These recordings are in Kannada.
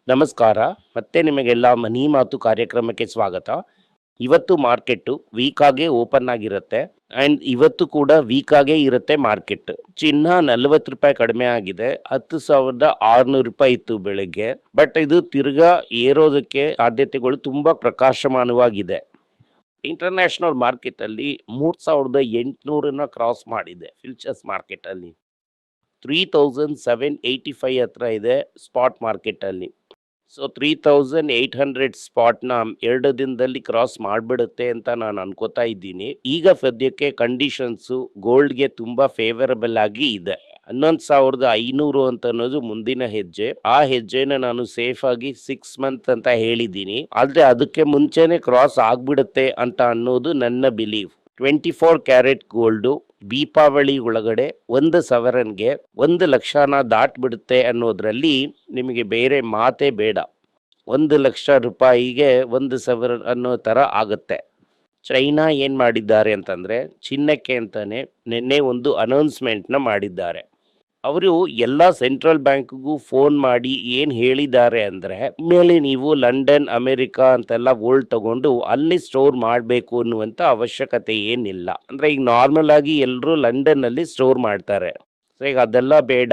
ನಮಸ್ಕಾರ. ಮತ್ತೆ ನಿಮಗೆಲ್ಲ ಮನಿ ಮಾತು ಕಾರ್ಯಕ್ರಮಕ್ಕೆ ಸ್ವಾಗತ. ಇವತ್ತು ಮಾರ್ಕೆಟ್ ವೀಕ್ ಆಗೇ ಓಪನ್ ಆಗಿರುತ್ತೆ ಅಂಡ್ ಇವತ್ತು ಕೂಡ ವೀಕ್ ಆಗೇ ಇರುತ್ತೆ ಮಾರ್ಕೆಟ್. ಚಿನ್ನ 40 ರೂಪಾಯಿ ಕಡಿಮೆ ಆಗಿದೆ. 10,600 ರೂಪಾಯಿ ಇತ್ತು ಬೆಳಗ್ಗೆ. ಬಟ್ ಇದು ತಿರ್ಗಾ ಏರೋದಕ್ಕೆ ಸಾಧ್ಯತೆಗಳು ತುಂಬಾ ಪ್ರಕಾಶಮಾನವಾಗಿದೆ. ಇಂಟರ್ನ್ಯಾಷನಲ್ ಮಾರ್ಕೆಟ್ ಅಲ್ಲಿ 3,800 ಕ್ರಾಸ್ ಮಾಡಿದೆ. ಫ್ಯೂಚರ್ಸ್ ಮಾರ್ಕೆಟ್ ಅಲ್ಲಿ 3,785 ಹತ್ರ ಇದೆ ಸ್ಪಾಟ್ ಮಾರ್ಕೆಟ್ ಅಲ್ಲಿ. ಸೊ 3,800 ಸ್ಪಾಟ್ನ 2 ದಿನದಲ್ಲಿ ಕ್ರಾಸ್ ಮಾಡಿಬಿಡುತ್ತೆ ಅಂತ ನಾನು ಅನ್ಕೋತಾ ಇದ್ದೀನಿ. ಈಗ ಸದ್ಯಕ್ಕೆ ಕಂಡೀಷನ್ಸು ಗೋಲ್ಡ್ಗೆ ತುಂಬಾ ಫೇವರಬಲ್ ಆಗಿ ಇದೆ. 11,500 ಅಂತ ಅನ್ನೋದು ಮುಂದಿನ ಹೆಜ್ಜೆ. ಆ ಹೆಜ್ಜೆನ ನಾನು ಸೇಫ್ ಆಗಿ 6 ಮಂತ್ ಅಂತ ಹೇಳಿದ್ದೀನಿ. ಆದ್ರೆ ಅದಕ್ಕೆ ಮುಂಚೆನೆ ಕ್ರಾಸ್ ಆಗ್ಬಿಡುತ್ತೆ ಅಂತ ಅನ್ನೋದು ನನ್ನ ಬಿಲೀವ್. 24 ಕ್ಯಾರೆಟ್ ಗೋಲ್ಡು ದೀಪಾವಳಿ ಒಳಗಡೆ 1 ಸವರನ್ಗೆ 1 ಲಕ್ಷನ ದಾಟ್ಬಿಡುತ್ತೆ ಅನ್ನೋದ್ರಲ್ಲಿ ನಿಮಗೆ ಬೇರೆ ಮಾತೇ ಬೇಡ. 1 ಲಕ್ಷ ರೂಪಾಯಿಗೆ 1 ಸವರನ್ ಅನ್ನೋ ತರ ಆಗುತ್ತೆ. ಚೈನಾ ಏನ್ ಮಾಡಿದ್ದಾರೆ ಅಂತಂದ್ರೆ ಚಿನ್ನಕ್ಕೆ ಅಂತಾನೆ ನಿನ್ನೆ ಒಂದು ಅನೌನ್ಸ್ಮೆಂಟ್ನ ಮಾಡಿದ್ದಾರೆ. ಅವರು ಎಲ್ಲ ಸೆಂಟ್ರಲ್ ಬ್ಯಾಂಕ್ಗೂ ಫೋನ್ ಮಾಡಿ ಏನ್ ಹೇಳಿದ್ದಾರೆ ಅಂದ್ರೆ ಮೇಲೆ ನೀವು ಲಂಡನ್ ಅಮೆರಿಕಾ ಅಂತೆಲ್ಲ ಗೋಲ್ಡ್ ತಗೊಂಡು ಅಲ್ಲಿ ಸ್ಟೋರ್ ಮಾಡಬೇಕು ಅನ್ನುವಂತ ಅವಶ್ಯಕತೆ ಏನಿಲ್ಲ. ಅಂದ್ರೆ ಈಗ ನಾರ್ಮಲ್ ಆಗಿ ಎಲ್ಲರೂ ಲಂಡನ್ ಅಲ್ಲಿ ಸ್ಟೋರ್ ಮಾಡ್ತಾರೆ. ಸೊ ಈಗ ಅದೆಲ್ಲ ಬೇಡ,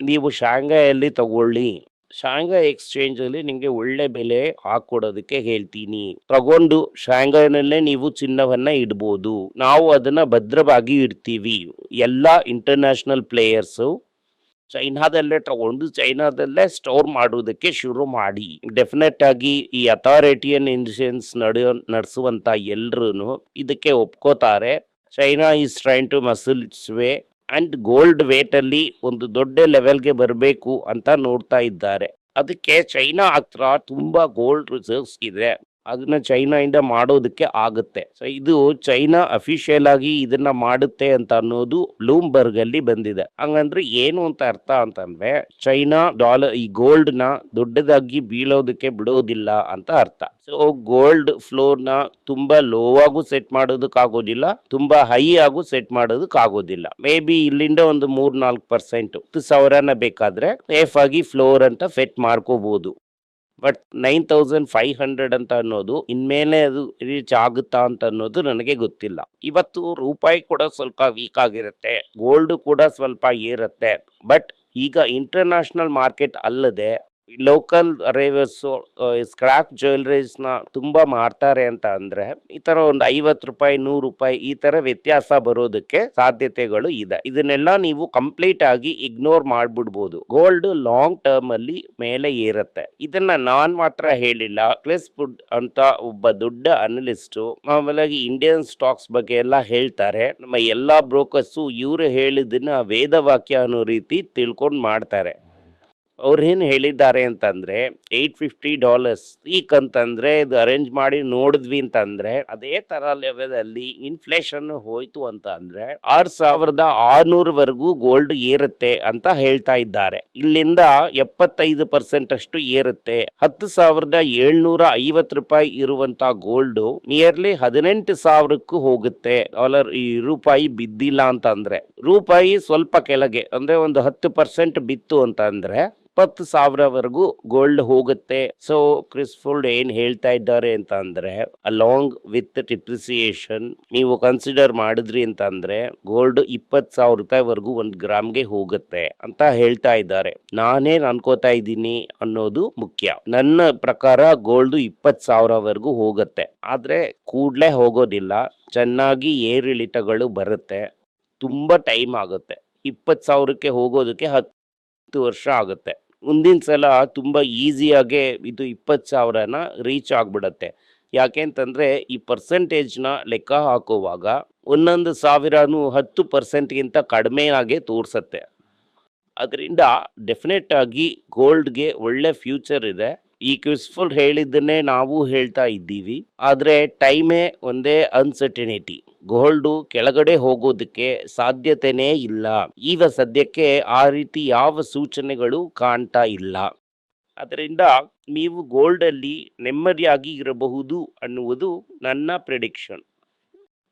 ನೀವು ಶಾಂಘೈಯಲ್ಲಿ ತಗೊಳ್ಳಿ. ಶಾಂಘೈ ಎಕ್ಸ್ಚೇಂಜ್ ಅಲ್ಲಿ ನಿಮ್ಗೆ ಒಳ್ಳೆ ಬೆಲೆ ಹಾಕೊಡೋದಕ್ಕೆ ಹೇಳ್ತೀನಿ. ತಗೊಂಡು ಶಾಂಘೈನಲ್ಲೇ ನೀವು ಚಿನ್ನವನ್ನ ಇಡ್ಬೋದು. ನಾವು ಅದನ್ನ ಭದ್ರವಾಗಿ ಇಡ್ತೀವಿ. ಎಲ್ಲಾ ಇಂಟರ್ನ್ಯಾಷನಲ್ ಪ್ಲೇಯರ್ಸು ಚೈನಾದಲ್ಲೇ ತಗೊಂಡು ಚೈನಾದಲ್ಲೇ ಸ್ಟೋರ್ ಮಾಡೋದಕ್ಕೆ ಶುರು ಮಾಡಿ. ಡೆಫಿನೆಟ್ ಆಗಿ ಈ ಅಥಾರಿಟಿಯನ್ ಇನ್ಸೆನ್ಸ್ ನಡೆಸುವಂತ ಎಲ್ರು ಇದಕ್ಕೆ ಒಪ್ಕೋತಾರೆ. China is trying to muscle its way and gold weight ಅಲ್ಲಿ ಒಂದು ದೊಡ್ಡ ಲೆವೆಲ್ಗೆ ಬರಬೇಕು ಅಂತ ನೋಡ್ತಾ ಇದ್ದಾರೆ. ಅದಕ್ಕೆ ಚೈನಾ ಹತ್ರ ತುಂಬಾ ಗೋಲ್ಡ್ ರಿಸರ್ವ್ಸ್ ಇದೆ. ಅದನ್ನ ಚೈನಾ ಇಂದ ಮಾಡೋದಕ್ಕೆ ಆಗುತ್ತೆ. ಸೊ ಇದು ಚೈನಾ ಅಫಿಷಿಯಲ್ ಆಗಿ ಇದನ್ನ ಮಾಡುತ್ತೆ ಅಂತ ಅನ್ನೋದು ಬ್ಲೂಮ್ಬರ್ಗ್ ಅಲ್ಲಿ ಬಂದಿದೆ. ಹಂಗಂದ್ರೆ ಏನು ಅಂತ ಅರ್ಥ ಅಂತಂದ್ರೆ ಚೈನಾ ಡಾಲರ್ ಈ ಗೋಲ್ಡ್ ನ ದೊಡ್ಡದಾಗಿ ಬೀಳೋದಕ್ಕೆ ಬಿಡೋದಿಲ್ಲ ಅಂತ ಅರ್ಥ. ಸೊ ಗೋಲ್ಡ್ ಫ್ಲೋರ್ ನ ತುಂಬಾ ಲೋ ಆಗು ಸೆಟ್ ಮಾಡೋದಕ್ಕಾಗೋದಿಲ್ಲ, ತುಂಬಾ ಹೈ ಆಗು ಸೆಟ್ ಮಾಡೋದಕ್ಕಾಗೋದಿಲ್ಲ. ಮೇ ಬಿ ಇಲ್ಲಿಂದ ಒಂದು 3-4% 10,000ನ ಬೇಕಾದ್ರೆ ಸೇಫ್ ಆಗಿ ಫ್ಲೋರ್ ಅಂತ ಸೆಟ್ ಮಾಡ್ಕೋಬಹುದು. ಬಟ್ 9,500 ಅಂತ ಅನ್ನೋದು ಇನ್ಮೇಲೆ ಅದು ರೀಚ್ ಆಗುತ್ತಾ ಅಂತ ಅನ್ನೋದು ನನಗೆ ಗೊತ್ತಿಲ್ಲ. ಇವತ್ತು ರೂಪಾಯಿ ಕೂಡ ಸ್ವಲ್ಪ ವೀಕ್ ಆಗಿರುತ್ತೆ, ಗೋಲ್ಡ್ ಕೂಡ ಸ್ವಲ್ಪ ಏರುತ್ತೆ. ಬಟ್ ಈಗ ಇಂಟರ್ನ್ಯಾಷನಲ್ ಮಾರ್ಕೆಟ್ ಅಲ್ಲದೆ ಲೋಕಲ್ ಅರೈವರ್ಸ್ ಸ್ಕ್ರಾಪ್ ಜ್ಯುವೆಲರೀಸ್ ನ ತುಂಬಾ ಮಾರ್ತಾರೆ ಅಂತ ಅಂದ್ರೆ ಈ ತರ ಒಂದು 50 ರೂಪಾಯಿ 100 ರೂಪಾಯಿ ಈ ತರ ವ್ಯತ್ಯಾಸ ಬರೋದಕ್ಕೆ ಸಾಧ್ಯತೆಗಳು ಇದೆ. ಇದನ್ನೆಲ್ಲ ನೀವು ಕಂಪ್ಲೀಟ್ ಆಗಿ ಇಗ್ನೋರ್ ಮಾಡ್ಬಿಡ್ಬೋದು. ಗೋಲ್ಡ್ ಲಾಂಗ್ ಟರ್ಮ್ ಅಲ್ಲಿ ಮೇಲೆ ಏರುತ್ತೆ. ಇದನ್ನ ನಾನ್ ಮಾತ್ರ ಹೇಳಿಲ್ಲ, ಕ್ಲಿಸ್ ಫುಡ್ ಅಂತ ಒಬ್ಬ ದೊಡ್ಡ ಅನಲಿಸ್ಟ್ ಆಮೇಲೆ ಇಂಡಿಯನ್ ಸ್ಟಾಕ್ಸ್ ಬಗ್ಗೆ ಎಲ್ಲ ಹೇಳ್ತಾರೆ. ನಮ್ಮ ಎಲ್ಲಾ ಬ್ರೋಕರ್ಸ್ ಇವ್ರು ಹೇಳಿದ್ದನ್ನ ವೇದವಾಕ್ಯ ಅನ್ನೋ ರೀತಿ ತಿಳ್ಕೊಂಡ್ ಮಾಡ್ತಾರೆ. ಅವ್ರು ಏನ್ ಹೇಳಿದ್ದಾರೆ ಅಂತಂದ್ರೆ $850 ವೀಕ್ ಅಂತಂದ್ರೆ ಇದು ಅರೇಂಜ್ ಮಾಡಿ ನೋಡಿದ್ವಿ ಅಂತಂದ್ರೆ ಅದೇ ತರ ಲೆವೆಲ್ ಅಲ್ಲಿ ಇನ್ಫ್ಲೇಷನ್ ಹೋಯ್ತು ಅಂತ ಅಂದ್ರೆ 6,600 ವರೆಗೂ ಗೋಲ್ಡ್ ಏರುತ್ತೆ ಅಂತ ಹೇಳ್ತಾ ಇದ್ದಾರೆ. ಇಲ್ಲಿಂದ 75% ಅಷ್ಟು ಏರುತ್ತೆ. 10,750 ರೂಪಾಯಿ ಇರುವಂತ ಗೋಲ್ಡ್ ನಿಯರ್ಲಿ 18,000ಕ್ಕೂ ಹೋಗುತ್ತೆ. ಡಾಲರ್ ಈ ರೂಪಾಯಿ ಬಿದ್ದಿಲ್ಲ ಅಂತ ಅಂದ್ರೆ, ರೂಪಾಯಿ ಸ್ವಲ್ಪ ಕೆಳಗೆ ಅಂದ್ರೆ ಒಂದು 10% ಬಿತ್ತು ಅಂತ ಅಂದ್ರೆ 20,000ವರೆಗೂ ಗೋಲ್ಡ್ ಹೋಗುತ್ತೆ. ಸೊ ಕ್ರಿಸ್ ಫುಡ್ ಏನ್ ಹೇಳ್ತಾ ಇದ್ದಾರೆ ಅಂತ ಅಂದ್ರೆ ಅಲಾಂಗ್ ವಿತ್ ಡಿಪ್ರಿಸಿಯೇಷನ್ ನೀವು ಕನ್ಸಿಡರ್ ಮಾಡಿದ್ರಿ ಅಂತ ಅಂದ್ರೆ ಗೋಲ್ಡ್ 20,000 ರೂಪಾಯಿವರೆಗೂ 1 ಗ್ರಾಮ್ಗೆ ಹೋಗುತ್ತೆ ಅಂತ ಹೇಳ್ತಾ ಇದ್ದಾರೆ. ನಾನೇನ್ ಅನ್ಕೋತಾ ಇದ್ದೀನಿ ಅನ್ನೋದು ಮುಖ್ಯ. ನನ್ನ ಪ್ರಕಾರ ಗೋಲ್ಡ್ 20,000ವರೆಗೂ ಹೋಗುತ್ತೆ. ಆದ್ರೆ ಕೂಡ್ಲೆ ಹೋಗೋದಿಲ್ಲ, ಚೆನ್ನಾಗಿ ಏರಿಳಿತಗಳು ಬರುತ್ತೆ, ತುಂಬಾ ಟೈಮ್ ಆಗುತ್ತೆ. 20,000ಕ್ಕೆ ಹೋಗೋದಕ್ಕೆ 10 ವರ್ಷ ಆಗುತ್ತೆ. ಮುಂದಿನ ಸಲ ತುಂಬಾ ಈಸಿಯಾಗೆ ಇದು 20,000ನ ರೀಚ್ ಆಗ್ಬಿಡತ್ತೆ. ಯಾಕೆ ಅಂತಂದ್ರೆ ಈ ಪರ್ಸೆಂಟೇಜ್ನ ಲೆಕ್ಕ ಹಾಕುವಾಗ 1,000ನು 10%ಗಿಂತ ಕಡಿಮೆ ಆಗೇ ತೋರ್ಸತ್ತೆ. ಅದರಿಂದ ಡೆಫಿನೆಟ್ ಆಗಿ ಗೋಲ್ಡ್ಗೆ ಒಳ್ಳೆ ಫ್ಯೂಚರ್ ಇದೆ. ಈ ಕ್ವಿಸ್ಫುಲ್ ಹೇಳಿದ್ದನ್ನೇ ನಾವು ಹೇಳ್ತಾ ಇದ್ದೀವಿ. ಆದ್ರೆ ಟೈಮೇ ಒಂದೇ ಅನ್ಸರ್ಟಿನಿಟಿ. ಗೋಲ್ಡು ಕೆಳಗಡೆ ಹೋಗೋದಕ್ಕೆ ಸಾಧ್ಯತೆನೇ ಇಲ್ಲ. ಈಗ ಸದ್ಯಕ್ಕೆ ಆ ರೀತಿ ಯಾವ ಸೂಚನೆಗಳು ಕಾಣ್ತಾ ಇಲ್ಲ. ಅದರಿಂದ ನೀವು ಗೋಲ್ಡ್ ಅಲ್ಲಿ ನೆಮ್ಮದಿಯಾಗಿ ಇರಬಹುದು ಅನ್ನುವುದು ನನ್ನ ಪ್ರೆಡಿಕ್ಷನ್.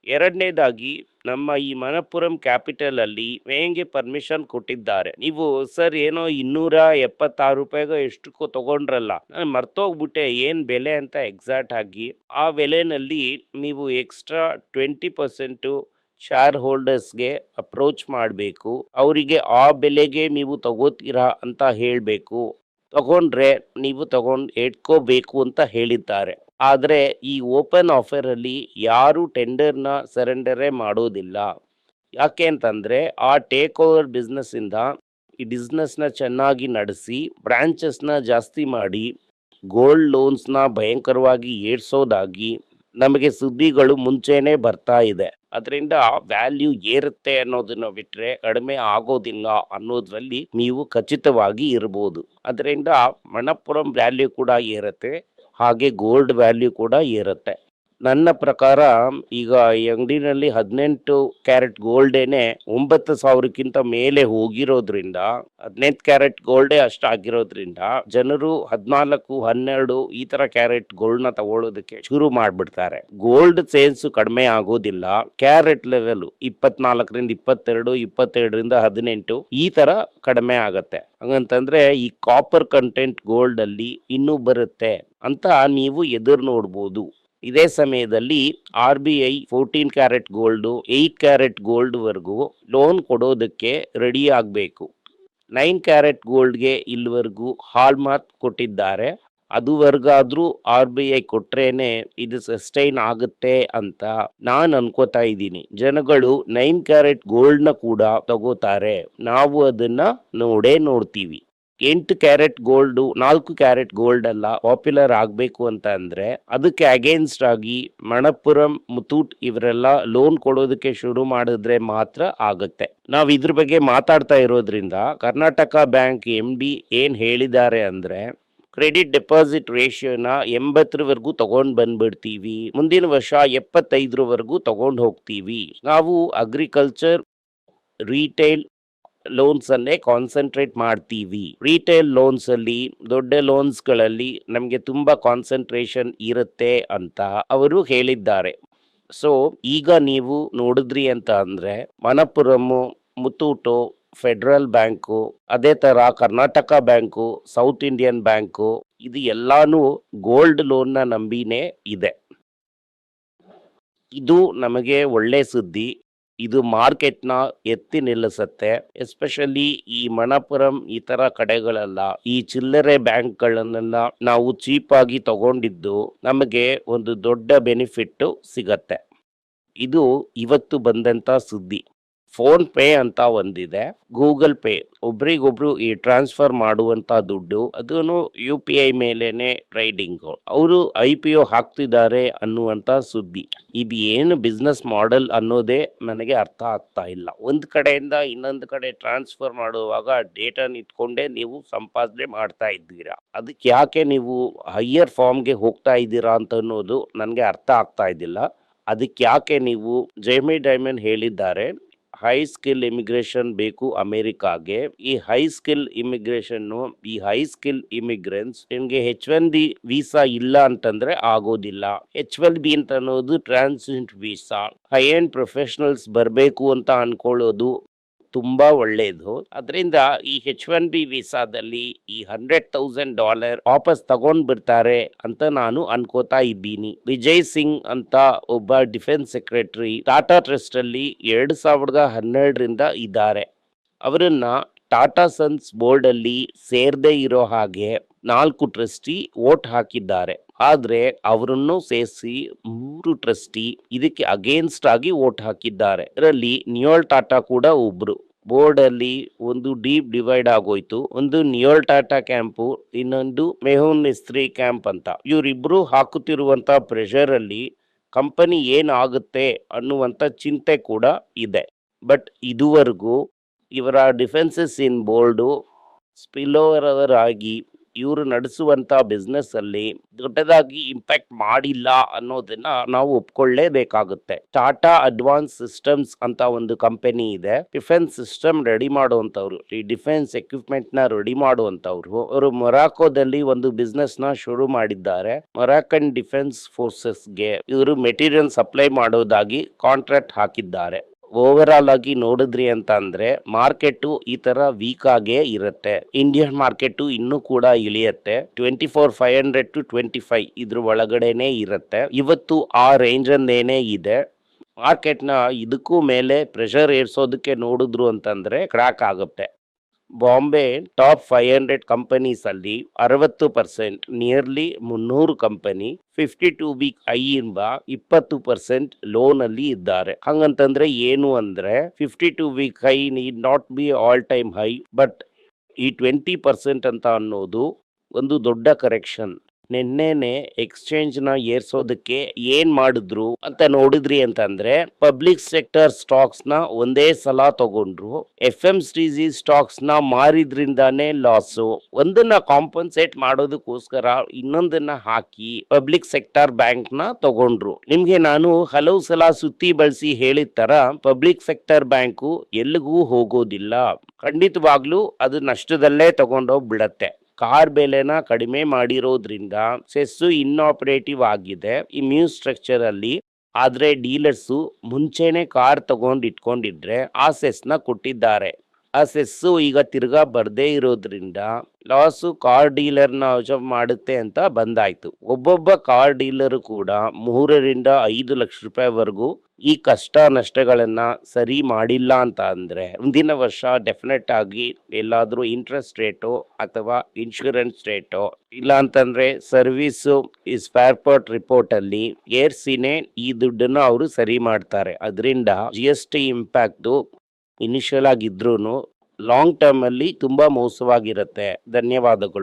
ಎರಡನೇದಾಗಿ ನಮ್ಮ ಈ ಮಣಪ್ಪುರಂ ಕ್ಯಾಪಿಟಲ್ ಅಲ್ಲಿ ಹೇಗೆ ಪರ್ಮಿಷನ್ ಕೊಟ್ಟಿದ್ದಾರೆ. ನೀವು ಸರ್ ಏನೋ 276 ರೂಪಾಯಿಗೋ ಎಷ್ಟಕ್ಕೋ ತಗೊಂಡ್ರಲ್ಲ, ನಾನು ಮರ್ತೋಗ್ಬಿಟ್ಟೆ ಏನ್ ಬೆಲೆ ಅಂತ ಎಕ್ಸಾಕ್ಟ್ ಆಗಿ. ಆ ಬೆಲೆನಲ್ಲಿ ನೀವು ಎಕ್ಸ್ಟ್ರಾ 20% ಶೇರ್ ಹೋಲ್ಡರ್ಸ್ಗೆ ಅಪ್ರೋಚ್ ಮಾಡಬೇಕು. ಅವರಿಗೆ ಆ ಬೆಲೆಗೆ ನೀವು ತಗೋತೀರಾ ಅಂತ ಹೇಳಬೇಕು. ತಗೊಂಡ್ರೆ ನೀವು ಇಟ್ಕೋಬೇಕು ಅಂತ ಹೇಳಿದ್ದಾರೆ. ಆದ್ರೆ ಈ ಓಪನ್ ಆಫರ್ ಅಲ್ಲಿ ಯಾರು ಟೆಂಡರ್ನ ಸರೆಂಡರೇ ಮಾಡೋದಿಲ್ಲ. ಯಾಕೆ ಅಂತಂದ್ರೆ ಆ ಟೇಕ್ ಓವರ್ ಬಿಸ್ನೆಸ್ ಇಂದ ಈ ಬಿಸ್ನೆಸ್ನ ಚೆನ್ನಾಗಿ ನಡೆಸಿ ಬ್ರಾಂಚಸ್ನ ಜಾಸ್ತಿ ಮಾಡಿ ಗೋಲ್ಡ್ ಲೋನ್ಸ್ನ ಭಯಂಕರವಾಗಿ ಏರ್ಸೋದಾಗಿ ನಮಗೆ ಸುದ್ದಿಗಳು ಮುಂಚೆನೆ ಬರ್ತಾ ಇದೆ. ಅದರಿಂದ ವ್ಯಾಲ್ಯೂ ಏರುತ್ತೆ ಅನ್ನೋದನ್ನ ಬಿಟ್ರೆ ಕಡಿಮೆ ಆಗೋದಿಲ್ಲ ಅನ್ನೋದ್ರಲ್ಲಿ ನೀವು ಖಚಿತವಾಗಿ ಇರ್ಬೋದು. ಅದರಿಂದ ಮಣಪ್ಪುರಂ ವ್ಯಾಲ್ಯೂ ಕೂಡ ಏರುತ್ತೆ, ಹಾಗೆ ಗೋಲ್ಡ್ ವ್ಯಾಲ್ಯೂ ಕೂಡ ಏರುತ್ತೆ. ನನ್ನ ಪ್ರಕಾರ ಈಗ ಈ ಅಂಗಡಿನಲ್ಲಿ 18 ಕ್ಯಾರೆಟ್ ಗೋಲ್ಡೇನೆ 9,000ಕ್ಕಿಂತ ಮೇಲೆ ಹೋಗಿರೋದ್ರಿಂದ, 18 ಕ್ಯಾರೆಟ್ ಗೋಲ್ಡೇ ಅಷ್ಟಾಗಿರೋದ್ರಿಂದ ಜನರು 14, 12 ಈ ತರ ಕ್ಯಾರೆಟ್ ಗೋಲ್ಡ್ ನ ತಗೊಳ್ಳೋದಕ್ಕೆ ಶುರು ಮಾಡ್ಬಿಡ್ತಾರೆ. ಗೋಲ್ಡ್ ಸೇಲ್ಸ್ ಕಡಿಮೆ ಆಗೋದಿಲ್ಲ. ಕ್ಯಾರೆಟ್ ಲೆವೆಲ್ 24ರಿಂದ 22, 27ರಿಂದ 18 ಈ ತರ ಕಡಿಮೆ ಆಗತ್ತೆ. ಹಂಗಂತಂದ್ರೆ ಈ ಕಾಪರ್ ಕಂಟೆಂಟ್ ಗೋಲ್ಡ್ ಅಲ್ಲಿ ಇನ್ನೂ ಬರುತ್ತೆ ಅಂತ ನೀವು ಎದುರು ನೋಡ್ಬೋದು. ಇದೇ ಸಮಯದಲ್ಲಿ RBI 14 carat gold, 8 carat gold ವರೆಗೂ ಲೋನ್ ಕೊಡೋದಕ್ಕೆ ರೆಡಿ ಆಗಬೇಕು. 9 ಕ್ಯಾರೆಟ್ ಗೋಲ್ಡ್ಗೆ ಇಲ್ಲಿವರೆಗೂ ಹಾಲ್ ಮಾರ್ಕ್ ಕೊಟ್ಟಿದ್ದಾರೆ. ಅದುವರೆಗಾದ್ರೂ RBI ಕೊಟ್ರೇನೆ ಇದು ಸಸ್ಟೈನ್ ಆಗುತ್ತೆ ಅಂತ ನಾನು ಅನ್ಕೋತಾ ಇದ್ದೀನಿ. ಜನಗಳು 9 ಕ್ಯಾರೆಟ್ ಗೋಲ್ಡ್ನ ಕೂಡ ತಗೋತಾರೆ. ನಾವು ಅದನ್ನ ನೋಡ್ತೀವಿ. 8 ಕ್ಯಾರೆಟ್ ಗೋಲ್ಡ್, 4 ಕ್ಯಾರೆಟ್ ಗೋಲ್ಡ್ ಎಲ್ಲ ಪಾಪ್ಯುಲರ್ ಆಗಬೇಕು ಅಂತ ಅಂದ್ರೆ ಅದಕ್ಕೆ ಅಗೇನ್ಸ್ಟ್ ಆಗಿ ಮಣಪ್ಪುರಂ, ಮುತ್ತೂಟ್ ಇವರೆಲ್ಲ ಲೋನ್ ಕೊಡೋದಕ್ಕೆ ಶುರು ಮಾಡಿದ್ರೆ ಮಾತ್ರ ಆಗುತ್ತೆ. ನಾವ್ ಇದ್ರ ಬಗ್ಗೆ ಮಾತಾಡ್ತಾ ಇರೋದ್ರಿಂದ ಕರ್ನಾಟಕ ಬ್ಯಾಂಕ್ MD ಏನ್ ಹೇಳಿದ್ದಾರೆ ಅಂದ್ರೆ, ಕ್ರೆಡಿಟ್ ಡೆಪಾಸಿಟ್ ರೇಷಿಯೋನ 80ರವರೆಗೂ ತಗೊಂಡ್ ಬಂದ್ಬಿಡ್ತೀವಿ, ಮುಂದಿನ ವರ್ಷ 75ರವರೆಗೂ ತಗೊಂಡ್ ಹೋಗ್ತೀವಿ. ನಾವು ಅಗ್ರಿಕಲ್ಚರ್, ರಿಟೇಲ್ ಲೋನ್ಸ್ ಅನ್ನೇ ಕಾನ್ಸಂಟ್ರೇಟ್ ಮಾಡ್ತೀವಿ. ರಿಟೇಲ್ ಲೋನ್ಸ್ ಅಲ್ಲಿ, ದೊಡ್ಡ ಲೋನ್ಸ್ ಗಳಲ್ಲಿ ನಮ್ಗೆ ತುಂಬಾ ಕಾನ್ಸಂಟ್ರೇಷನ್ ಇರುತ್ತೆ ಅಂತ ಅವರು ಹೇಳಿದ್ದಾರೆ. ಸೊ ಈಗ ನೀವು ನೋಡಿದ್ರಿ ಅಂತ ಅಂದ್ರೆ ಮಣಪ್ಪುರಂ, ಮುತ್ತೂಟು, ಫೆಡರಲ್ ಬ್ಯಾಂಕು, ಅದೇ ತರ Karnataka bank, south Indian bank, ಇದು ಎಲ್ಲಾನು ಗೋಲ್ಡ್ ಲೋನ್ ನ ನಂಬಿನೇ ಇದೆ. ಇದು ನಮಗೆ ಒಳ್ಳೆ ಸುದ್ದಿ. ಇದು ಮಾರ್ಕೆಟ್ನ ಎತ್ತಿ ನಿಲ್ಲಿಸುತ್ತೆ. ಎಸ್ಪೆಷಲಿ ಈ ಮಣಪ್ಪುರಂ ಈ ತರ ಕಡೆಗಳೆಲ್ಲ, ಈ ಚಿಲ್ಲರೆ ಬ್ಯಾಂಕ್ಗಳನ್ನೆಲ್ಲ ನಾವು ಚೀಪ್ ಆಗಿ ತಗೊಂಡಿದ್ದು ನಮಗೆ ಒಂದು ದೊಡ್ಡ ಬೆನಿಫಿಟ್ ಸಿಗತ್ತೆ. ಇದು ಇವತ್ತು ಬಂದಂತ ಸುದ್ದಿ. ಫೋನ್ ಪೇ ಅಂತ ಒಂದಿದೆ, ಗೂಗಲ್ ಪೇ, ಒಬ್ರಿಗೊಬ್ರು ಈ ಟ್ರಾನ್ಸ್ಫರ್ ಮಾಡುವಂತ ದುಡ್ಡು, ಅದನ್ನು UPI ಮೇಲೇನೆ ಟ್ರೇಡಿಂಗ್. ಅವರು IPO ಹಾಕ್ತಿದ್ದಾರೆ ಅನ್ನುವಂತ ಸುದ್ದಿ. ಇದು ಏನು ಬಿಸ್ನೆಸ್ ಮಾಡೆಲ್ ಅನ್ನೋದೇ ನನಗೆ ಅರ್ಥ ಆಗ್ತಾ ಇಲ್ಲ. ಒಂದ್ ಕಡೆಯಿಂದ ಇನ್ನೊಂದು ಕಡೆ ಟ್ರಾನ್ಸ್ಫರ್ ಮಾಡುವಾಗ ಡೇಟಾನ ಇಟ್ಕೊಂಡೇ ನೀವು ಸಂಪಾದನೆ ಮಾಡ್ತಾ ಇದ್ದೀರಾ. ಅದಕ್ಕೆ ಯಾಕೆ ನೀವು ಹೈಯರ್ ಫಾರ್ಮ್ಗೆ ಹೋಗ್ತಾ ಇದ್ದೀರಾ ಅಂತ ಅನ್ನೋದು ನನಗೆ ಅರ್ಥ ಆಗ್ತಾ ಇದ್ದಿಲ್ಲ. ಅದಕ್ಕೆ ಯಾಕೆ ನೀವು ಜೈಮಿ ಡೈಮಂಡ್ ಹೇಳಿದ್ದಾರೆ ಹೈ ಸ್ಕಿಲ್ ಇಮಿಗ್ರೇಷನ್ ಬೇಕು ಅಮೆರಿಕಾಗೆ. ಈ ಹೈ ಸ್ಕಿಲ್ ಇಮಿಗ್ರೆಂಟ್ಸ್ ನಿಮ್ಗೆ H1B ವೀಸಾ ಇಲ್ಲ ಅಂತಂದ್ರೆ ಆಗೋದಿಲ್ಲ. H1B ಅಂತ ಅನ್ನೋದು transit visa. High end professionals ಬರಬೇಕು ಅಂತ ಅನ್ಕೊಳ್ಳೋದು ತುಂಬಾ ಒಳ್ಳೇದು. ಅದರಿಂದ ಈ H1B ವೀಸಾದಲ್ಲಿ ಈ $100,000 ವಾಪಸ್ ತಗೊಂಡ್ ಬಿಡ್ತಾರೆ ಅಂತ ನಾನು ಅನ್ಕೋತಾ ಇದ್ದೀನಿ. ವಿಜಯ್ ಸಿಂಗ್ ಅಂತ ಒಬ್ಬ ಡಿಫೆನ್ಸ್ ಸೆಕ್ರೆಟರಿ ಟಾಟಾ ಟ್ರಸ್ಟ್ ಅಲ್ಲಿ 2012ರಿಂದ ಇದ್ದಾರೆ. ಅವರನ್ನ ಟಾಟಾ ಸನ್ಸ್ ಬೋರ್ಡ್ ಅಲ್ಲಿ ಸೇರ್ದೇ ಇರೋ ಹಾಗೆ 4 ಟ್ರಸ್ಟಿ ವೋಟ್ ಹಾಕಿದ್ದಾರೆ. ಆದ್ರೆ ಅವರನ್ನು ಸೇರಿಸಿ 3 ಟ್ರಸ್ಟಿ ಇದಕ್ಕೆ ಅಗೇನ್ಸ್ಟ್ ಆಗಿ ವೋಟ್ ಹಾಕಿದ್ದಾರೆ. ಇದರಲ್ಲಿ ನಿಯೋಲ್ ಟಾಟಾ ಕೂಡ ಒಬ್ರು. ಬೋರ್ಡ್ ಅಲ್ಲಿ ಒಂದು ಡೀಪ್ ಡಿವೈಡ್ ಆಗೋಯ್ತು. ಒಂದು ನಿಯೋಲ್ ಟಾಟಾ ಕ್ಯಾಂಪು, ಇನ್ನೊಂದು ಮೆಹುಲ್ ಮಿಸ್ತ್ರಿ ಕ್ಯಾಂಪ್ ಅಂತ. ಇವರಿಬ್ರು ಹಾಕುತ್ತಿರುವಂತ ಪ್ರೆಷರ್ ಅಲ್ಲಿ ಕಂಪನಿ ಏನಾಗುತ್ತೆ ಅನ್ನುವಂತ ಚಿಂತೆ ಕೂಡ ಇದೆ. ಬಟ್ ಇದುವರೆಗೂ ಇವರ ಡಿಫೆನ್ಸಸ್ ಇನ್ ಬೋರ್ಡು ಸ್ಪಿಲ್ ಓವರ್ ಆಗಿ ಇವರು ನಡೆಸುವಂತ ಬಿಸ್ನೆಸ್ ಅಲ್ಲಿ ದೊಡ್ಡದಾಗಿ ಇಂಪ್ಯಾಕ್ಟ್ ಮಾಡಿಲ್ಲ ಅನ್ನೋದನ್ನ ನಾವು ಒಪ್ಕೊಳ್ಳೇಬೇಕಾಗುತ್ತೆ. ಟಾಟಾ ಅಡ್ವಾನ್ಸ್ ಸಿಸ್ಟಮ್ಸ್ ಅಂತ ಒಂದು ಕಂಪನಿ ಇದೆ. ಡಿಫೆನ್ಸ್ ಸಿಸ್ಟಮ್ ರೆಡಿ ಮಾಡುವಂತವ್ರು, ಈ ಡಿಫೆನ್ಸ್ ಎಕ್ವಿಪ್ಮೆಂಟ್ ನ ರೆಡಿ ಮಾಡುವಂತವ್ರು. ಅವರು ಮೊರಾಕೋದಲ್ಲಿ ಒಂದು ಬಿಸ್ನೆಸ್ ನ ಶುರು ಮಾಡಿದ್ದಾರೆ. ಮೊರಾಕನ್ ಡಿಫೆನ್ಸ್ ಫೋರ್ಸಸ್ ಗೆ ಇವರು ಮೆಟೀರಿಯಲ್ ಸಪ್ಲೈ ಮಾಡೋದಾಗಿ ಕಾಂಟ್ರಾಕ್ಟ್ ಹಾಕಿದ್ದಾರೆ. ಓವರ್ ಆಲ್ ಆಗಿ ನೋಡಿದ್ರಿ ಅಂತ ಅಂದ್ರೆ ಮಾರ್ಕೆಟ್ ಈ ತರ ವೀಕ್ ಆಗೇ ಇರುತ್ತೆ. ಇಂಡಿಯನ್ ಮಾರ್ಕೆಟ್ ಇನ್ನೂ ಕೂಡ ಇಳಿಯತ್ತೆ. 24,500 to 25 ಇದ್ರ ಒಳಗಡೆನೆ ಇರುತ್ತೆ. ಇವತ್ತು ಆ ರೇಂಜ್ ಅಂದೇನೆ ಇದೆ. ಮಾರ್ಕೆಟ್ ನ ಇದಕ್ಕೂ ಮೇಲೆ ಪ್ರೆಷರ್ ಏರ್ಸೋದಕ್ಕೆ ನೋಡಿದ್ರು ಅಂತಂದ್ರೆ ಕ್ರಾಕ್ ಆಗುತ್ತೆ. ಬಾಂಬೆ ಟಾಪ್ 500 ಕಂಪನೀಸ್ ಅಲ್ಲಿ 60% ನಿಯರ್ಲಿ 300 ಕಂಪನಿ 52 ವೀಕ್ ಹೈ ಇಂದ 20% ಲೋನ್ ಅಲ್ಲಿ ಇದ್ದಾರೆ. ಹಂಗಂತಂದ್ರೆ ಏನು ಅಂದ್ರೆ 52 week high need not be all time high, but ಈ 20% ಅಂತ ಅನ್ನೋದು ಒಂದು ದೊಡ್ಡ ಕರೆಕ್ಷನ್. ನಿನ್ನೆನೆ ಎಕ್ಸ್ಚೇಂಜ್ ನ ಏರ್ಸೋದಕ್ಕೆ ಏನ್ ಮಾಡಿದ್ರು ಅಂತ ನೋಡಿದ್ರಿ ಅಂತಂದ್ರೆ ಪಬ್ಲಿಕ್ ಸೆಕ್ಟರ್ ಸ್ಟಾಕ್ಸ್ ನ ಒಂದೇ ಸಲ ತಗೊಂಡ್ರು. FMCG ಸ್ಟಾಕ್ಸ್ ನ ಮಾರಿದ್ರಿಂದಾನೇ ಲಾಸ್. ಒಂದನ್ನ ಕಾಂಪನ್ಸೇಟ್ ಮಾಡೋದಕ್ಕೋಸ್ಕರ ಇನ್ನೊಂದನ್ನ ಹಾಕಿ ಪಬ್ಲಿಕ್ ಸೆಕ್ಟರ್ ಬ್ಯಾಂಕ್ ನ ತಗೊಂಡ್ರು. ನಿಮ್ಗೆ ನಾನು ಹಲವು ಸಲ ಸುತ್ತಿ ಬಳಸಿ ಹೇಳಿದ ತರ ಪಬ್ಲಿಕ್ ಸೆಕ್ಟರ್ ಬ್ಯಾಂಕು ಎಲ್ಲಿಗೂ ಹೋಗೋದಿಲ್ಲ. ಖಂಡಿತವಾಗ್ಲೂ ಅದು ನಷ್ಟದಲ್ಲೇ ತಗೊಂಡೋಗ್ಬಿಡತ್ತೆ. ಕಾರ್ ಬೆಲೆನ ಕಡಿಮೆ ಮಾಡಿರೋದ್ರಿಂದ ಸೆಸ್ಸು ಇನ್ಆಪರೇಟಿವ್ ಆಗಿದೆ ಈ ನ್ಯೂ ಸ್ಟ್ರಕ್ಚರ್ ಅಲ್ಲಿ. ಆದ್ರೆ ಡೀಲರ್ಸು ಮುಂಚೆನೆ ಕಾರ್ ತಗೊಂಡ್ ಇಟ್ಕೊಂಡಿದ್ರೆ ಆ ಸೆಸ್ನ ಕೊಟ್ಟಿದ್ದಾರೆ. ಆ ಸೆಸ್ಸು ಈಗ ತಿರ್ಗಾ ಬರ್ದೇ ಇರೋದ್ರಿಂದ ಲಾಸು ಕಾರ್ ಡೀಲರ್ನ ಅಬ್ಸರ್ವ್ ಮಾಡುತ್ತೆ ಅಂತ ಬಂದಾಯ್ತು. ಒಬ್ಬೊಬ್ಬ ಕಾರ್ ಡೀಲರ್ ಕೂಡ 3 ರಿಂದ 5 ಲಕ್ಷ ರೂಪಾಯಿವರೆಗೂ ಈ ಕಷ್ಟ ನಷ್ಟಗಳನ್ನ ಸರಿ ಮಾಡಿಲ್ಲ ಅಂತ ಅಂದ್ರೆ ಮುಂದಿನ ವರ್ಷ ಡೆಫಿನೆಟ್ ಆಗಿ ಎಲ್ಲಾದ್ರೂ ಇಂಟ್ರೆಸ್ಟ್ ರೇಟು ಅಥವಾ ಇನ್ಶೂರೆನ್ಸ್ ರೇಟು ಇಲ್ಲ ಅಂತಂದ್ರೆ ಸರ್ವಿಸ್ ಈ ಸ್ಪೇರ್ ಪಾರ್ಟ್ ರಿಪೋರ್ಟ್ ಅಲ್ಲಿ ಏರ್ಸಿನೇ ಈ ದುಡ್ಡನ್ನ ಅವರು ಸರಿ ಮಾಡ್ತಾರೆ. ಅದರಿಂದ GST ಇಂಪ್ಯಾಕ್ಟ್ ಇನಿಷಿಯಲ್ ಆಗಿದ್ರೂನು ಲಾಂಗ್ ಟರ್ಮ್ ಅಲ್ಲಿ ತುಂಬಾ ಮೋಸವಾಗಿರುತ್ತೆ. ಧನ್ಯವಾದಗಳು.